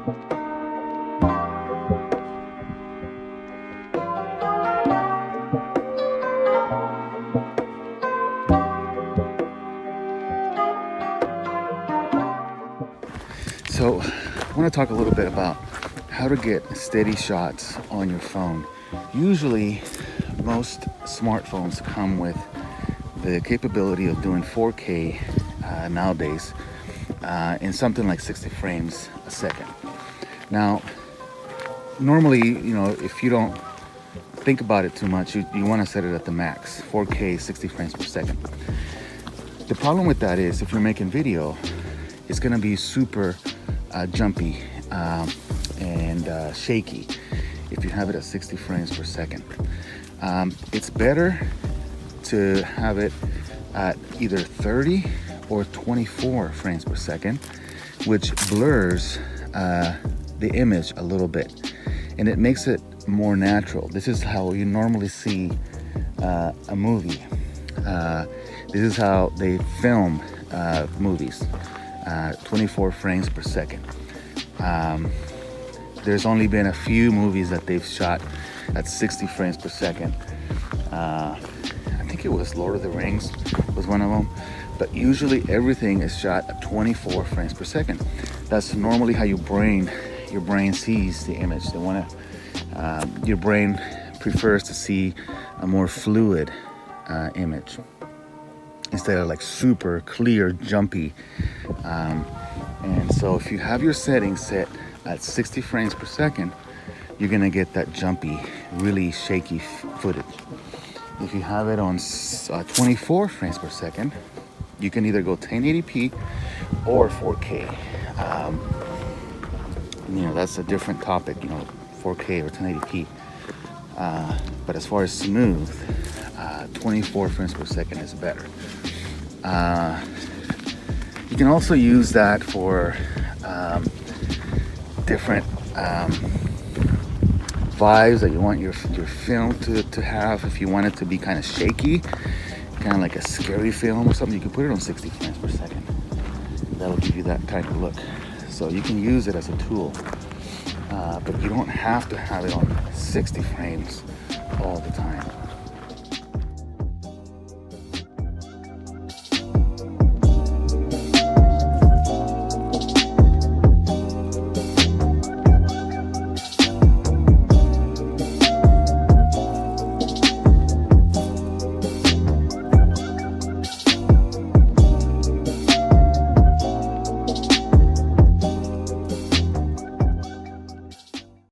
So I want to talk a little bit about how to get steady shots on your phone. Usually most smartphones come with the capability of doing 4K nowadays in something like 60 frames a second. Now, normally, if you don't think about it too much, you want to set it at the max, 4K, 60 frames per second. The problem with that is if you're making video, it's going to be super jumpy and shaky if you have it at 60 frames per second. It's better to have it at either 30 or 24 frames per second, which blurs the image a little bit and it makes it more natural. This is how you normally see a movie. This is how they film movies, 24 frames per second. There's only been a few movies that they've shot at 60 frames per second. I think it was Lord of the Rings was one of them, but usually everything is shot at 24 frames per second. That's normally how your brain sees the image. Your brain prefers to see a more fluid image instead of like super clear, jumpy. And so if you have your settings set at 60 frames per second, you're gonna get that jumpy, really shaky footage. If you have it on 24 frames per second, you can either go 1080p or 4K. That's a different topic, 4K or 1080p. But as far as smooth, 24 frames per second is better. You can also use that for different vibes that you want your film to have. If you want it to be kind of shaky, kind of like a scary film or something, you can put it on 60 frames per second. That'll give you that kind of look. So you can use it as a tool, but you don't have to have it on 60 frames all the time.